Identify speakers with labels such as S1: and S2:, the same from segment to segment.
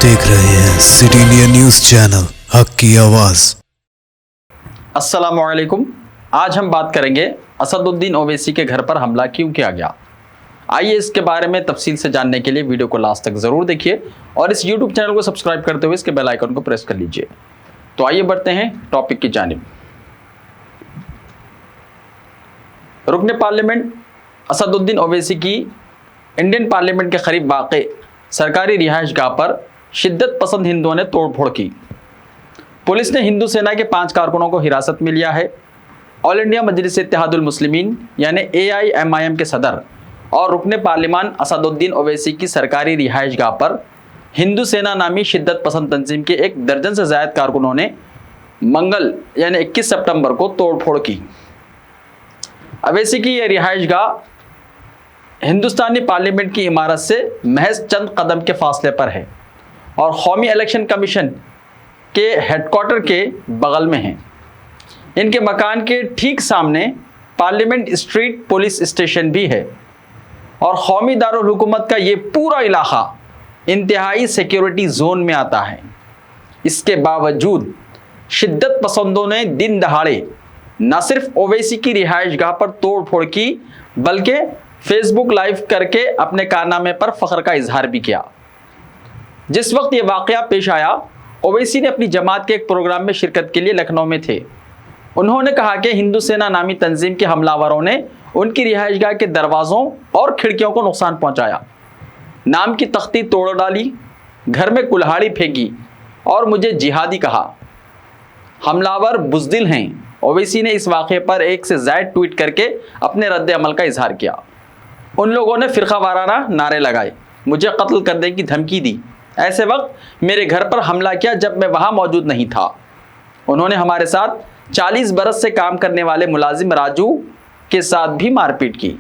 S1: देख रहे हैं सिटी इंडिया न्यूज चैनल हक की आवाज।
S2: अस्सलामुअलैकुम। आज हम बात करेंगे असदुद्दीन ओवैसी के घर पर हमला क्यों किया गया। आइए इसके बारे में तफसील से जानने के लिए वीडियो को लास्ट तक ज़रूर देखिए और इस यूट्यूब चैनल को सब्सक्राइब करते हुए इसके बेल आइकन को प्रेस कर लीजिए। तो आइए बढ़ते हैं टॉपिक की जानिब। रुकन पार्लियामेंट असदुद्दीन ओवैसी की इंडियन पार्लियामेंट के करीब वाक़ सरकारी रिहाइश गाह पर शिद्दत पसंद हिंदुओं ने तोड़फोड़ की। पुलिस ने हिंदू सेना के 5 कारकुनों को हिरासत में लिया है। ऑल इंडिया मजलिस इत्तेहादुल मुस्लिमीन यानी AIMIM के सदर और रुकन पार्लिमान असदुद्दीन ओवैसी की सरकारी रिहाइश गाह पर हिंदू सेना नामी शिद्दत पसंद तंजीम के 1 दर्जन से ज़ायद कारकुनों ने मंगल यानी 21 सितंबर को तोड़फोड़ की। ओवैसी की यह रिहाइश गाह हिंदुस्तानी पार्लियामेंट की इमारत से महज चंद कदम के फासले पर है और कौमी इलेक्शन कमीशन के हेडक्वार्टर के बगल में है। इनके मकान के ठीक सामने पार्लियामेंट स्ट्रीट पुलिस स्टेशन भी है और कौमी दारुल हुकूमत का ये पूरा इलाका इंतहाई सिक्योरिटी जोन में आता है। इसके बावजूद शिद्दत पसंदों ने दिन दहाड़े न सिर्फ ओवैसी की रिहाइश गाह पर तोड़ फोड़ की बल्कि फेसबुक लाइव करके अपने कारनामे पर फख्र का इजहार भी किया। जिस वक्त ये वाक़या पेश आया, ओवैसी ने अपनी जमात के एक प्रोग्राम में शिरकत के लिए लखनऊ में थे। उन्होंने कहा कि हिंदू सेना नामी तंजीम के हमलावरों ने उनकी रिहाइशगाह के दरवाज़ों और खिड़कियों को नुकसान पहुंचाया, नाम की तख्ती तोड़ डाली, घर में कुल्हाड़ी फेंकी और मुझे जिहादी कहा। हमलावर बुज़दिल हैं। ओवैसी ने इस वाक़े पर 1 से ज़ायद ट्वीट करके अपने रद्द अमल का इजहार किया। उन लोगों ने फ़िरका वाराना नारे लगाए, मुझे कत्ल करने की धमकी दी। ऐसे वक्त मेरे घर पर हमला किया जब मैं वहाँ मौजूद नहीं था। उन्होंने हमारे साथ 40 बरस से काम करने वाले मुलाजिम राजू के साथ भी मारपीट की।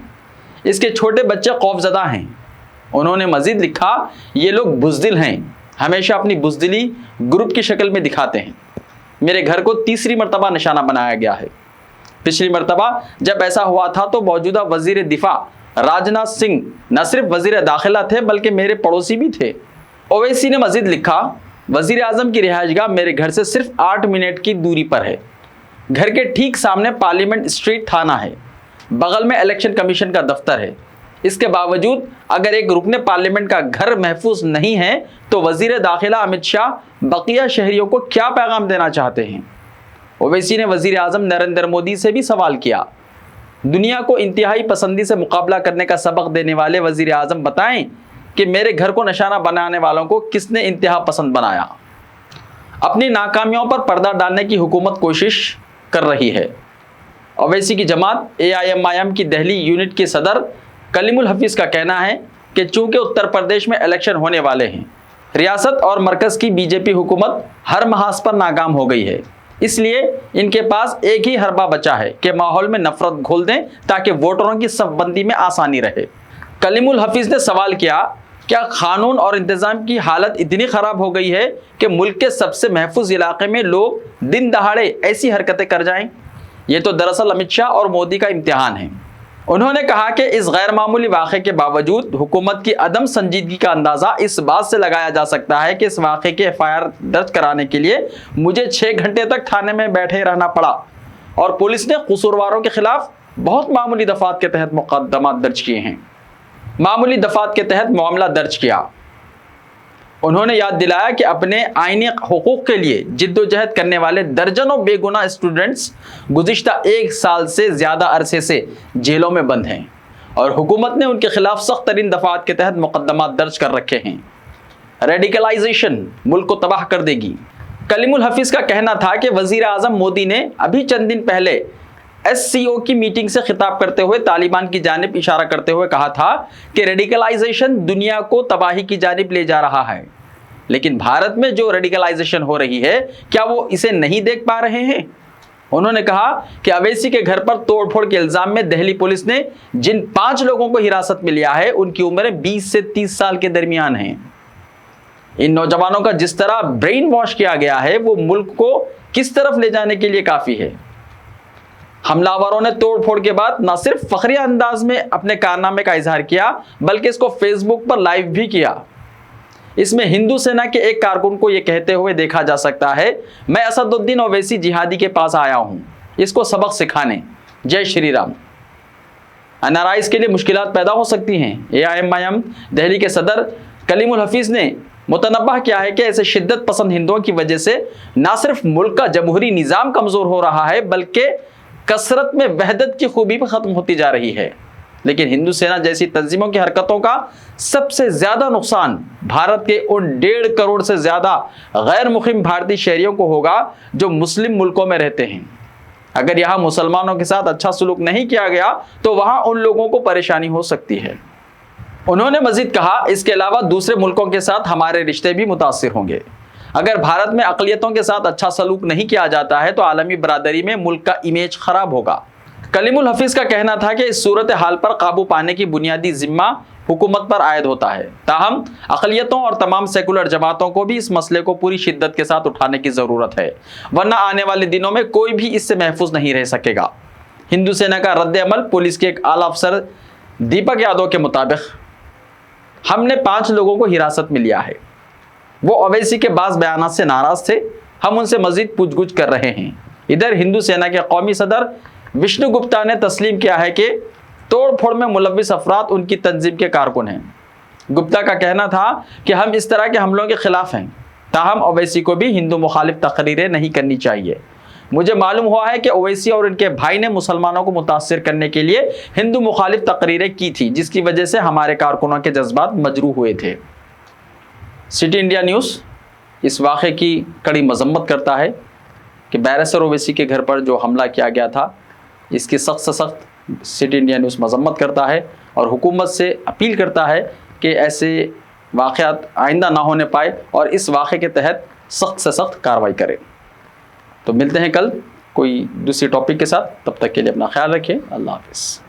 S2: इसके छोटे बच्चे खौफजदा हैं। उन्होंने मज़ीद लिखा, ये लोग बुज़दिल हैं, हमेशा अपनी बुज़दिली ग्रुप की शक्ल में दिखाते हैं। मेरे घर को तीसरी मरतबा निशाना बनाया गया है। पिछली मरतबा जब ऐसा हुआ था तो मौजूदा वज़ीर दिफा राजनाथ सिंह न सिर्फ वज़ीर दाखिला थे बल्कि मेरे पड़ोसी भी थे। ओवैसी ने मज़ीद लिखा, वज़ीर आज़म की रिहाइशगाह मेरे घर से सिर्फ 8 मिनट की दूरी पर है। घर के ठीक सामने पार्लियामेंट स्ट्रीट थाना है, बगल में इलेक्शन कमीशन का दफ्तर है। इसके बावजूद अगर एक रुकने पार्लियामेंट का घर महफूज नहीं है तो वज़ीर दाखिला अमित शाह बकिया शहरियों को क्या पैगाम देना चाहते हैं। ओवैसी ने वज़ीर आज़म नरेंद्र मोदी से भी सवाल किया, दुनिया को इंतहाई पसंदी से मुकाबला करने का सबक देने वाले वज़ीर आज़म बताएं कि मेरे घर को निशाना बनाने वालों को किसने इंतहा पसंद बनाया। अपनी नाकामियों पर पर्दा डालने की हुकूमत कोशिश कर रही है। ओवैसी की जमात AIMIM की दिल्ली यूनिट के सदर कलीमुल हफीज़ का कहना है कि चूँकि उत्तर प्रदेश में इलेक्शन होने वाले हैं, रियासत और मरकज़ की BJP हुकूमत हर महाज पर नाकाम हो गई है, इसलिए इनके पास एक ही हरबा बचा है कि माहौल में नफरत घोल दें ताकि वोटरों की सफबंदी में आसानी रहे। कलीमुल हफीज़ ने सवाल किया, क्या कानून और इंतज़ाम की हालत इतनी ख़राब हो गई है कि मुल्क के सबसे महफूज इलाके में लोग दिन दहाड़े ऐसी हरकतें कर जाएं? ये तो दरअसल अमित शाह और मोदी का इम्तिहान है। उन्होंने कहा कि इस गैर मामूली वाक़े के बावजूद हुकूमत की अदम संजीदगी का अंदाज़ा इस बात से लगाया जा सकता है कि इस वाक़े के FIR दर्ज कराने के लिए मुझे 6 घंटे तक थाने में बैठे रहना पड़ा और पुलिस ने कसूरवारों के खिलाफ बहुत मामूली दफ़ात के तहत मुकदमा दर्ज किए हैं। मामूली दफ़ात के तहत मामला दर्ज किया। उन्होंने याद दिलाया कि अपने आईनी हुकूक के लिए जिद्दोजहद करने वाले दर्जनों बेगुनाह स्टूडेंट्स गुज़िश्ता 1 साल से ज़्यादा अरसे से जेलों में बंद हैं और हुकूमत ने उनके खिलाफ सख्त तरीन दफ़ात के तहत मुकदमा दर्ज कर रखे हैं। रेडिकलाइजेशन मुल्क को तबाह कर देगी। कलीमुल हफीज़ का कहना था कि वज़ीर आज़म मोदी ने अभी चंद दिन पहले SCO की मीटिंग से खिताब करते हुए तालिबान की जानिब इशारा करते हुए कहा था कि रेडिकलाइजेशन दुनिया को तबाही की जानिब ले जा रहा है। लेकिन भारत में जो रेडिकलाइजेशन हो रही है, क्या वो इसे नहीं देख पा रहे हैं? उन्होंने कहा कि ओवैसी के घर पर तोड़फोड़ के इल्ज़ाम में दिल्ली पुलिस ने जिन 5 लोगों को हिरासत में लिया है उनकी उम्रें 20 से 30 साल के दरमियान हैं। इन नौजवानों का जिस तरह ब्रेन वॉश किया गया है वो मुल्क को किस तरफ ले जाने के लिए काफ़ी है। हमलावरों ने तोड़फोड़ के बाद न सिर्फ फखरिया अंदाज में अपने कारनामे का इजहार किया बल्कि इसको फेसबुक पर लाइव भी किया। اس میں ہندو سینا کے ایک کارکن کو یہ کہتے ہوئے دیکھا جا سکتا ہے، میں اسد الدین اویسی جہادی کے پاس آیا ہوں اس کو سبق سکھانے، جے شری رام۔ NRIs کے لیے مشکلات پیدا ہو سکتی ہیں۔ AIM دہلی کے صدر کلیم الحفیظ نے متنبہ کیا ہے کہ ایسے شدت پسند ہندوؤں کی وجہ سے نہ صرف ملک کا جمہوری نظام کمزور ہو رہا ہے بلکہ کثرت میں وحدت کی خوبی بھی ختم ہوتی جا رہی ہے۔ لیکن ہندو سینا جیسی تنظیموں کی حرکتوں کا سب سے زیادہ نقصان بھارت کے ان 1.5 کروڑ سے زیادہ غیر مقیم بھارتی شہریوں کو ہوگا جو مسلم ملکوں میں رہتے ہیں۔ اگر یہاں مسلمانوں کے ساتھ اچھا سلوک نہیں کیا گیا تو وہاں ان لوگوں کو پریشانی ہو سکتی ہے۔ انہوں نے مزید کہا، اس کے علاوہ دوسرے ملکوں کے ساتھ ہمارے رشتے بھی متاثر ہوں گے۔ اگر بھارت میں اقلیتوں کے ساتھ اچھا سلوک نہیں کیا جاتا ہے تو عالمی برادری میں ملک کا امیج خراب ہوگا۔ کلیم الحفیظ کا کہنا تھا کہ اس صورتحال پر قابو پانے کی بنیادی ذمہ حکومت پر عائد ہوتا ہے، تاہم اقلیتوں اور تمام سیکولر جماعتوں کو بھی اس مسئلے کو پوری شدت کے ساتھ اٹھانے کی ضرورت ہے، ورنہ آنے والے دنوں میں کوئی بھی اس سے محفوظ نہیں رہ سکے گا۔ ہندو سینا کا رد عمل۔ پولیس کے ایک اعلیٰ افسر دیپک یادو کے مطابق ہم نے 5 لوگوں کو حراست میں لیا ہے، وہ اویسی کے بعض بیانات سے ناراض تھے، ہم ان سے مزید پوچھ گچھ کر رہے ہیں۔ ادھر ہندو سینا کے قومی صدر وشنو گپتا نے تسلیم کیا ہے کہ توڑ پھوڑ میں ملوث افراد ان کی تنظیم کے کارکن ہیں۔ گپتا کا کہنا تھا کہ ہم اس طرح کے حملوں کے خلاف ہیں، تاہم اویسی کو بھی ہندو مخالف تقریریں نہیں کرنی چاہیے۔ مجھے معلوم ہوا ہے کہ اویسی اور ان کے بھائی نے مسلمانوں کو متاثر کرنے کے لیے ہندو مخالف تقریریں کی تھی، جس کی وجہ سے ہمارے کارکنوں کے جذبات مجروح ہوئے تھے۔ سٹی انڈیا نیوز اس واقعے کی کڑی مذمت کرتا ہے کہ بیرسٹر اویسی کے گھر پر جو حملہ کیا گیا تھا اس کی سخت سے سخت سٹی انڈیا نیوز مذمت کرتا ہے اور حکومت سے اپیل کرتا ہے کہ ایسے واقعات آئندہ نہ ہونے پائے اور اس واقعے کے تحت سخت سے سخت کارروائی کرے۔ تو ملتے ہیں کل کوئی دوسری ٹاپک کے ساتھ، تب تک کے لیے اپنا خیال رکھیں۔ اللہ حافظ۔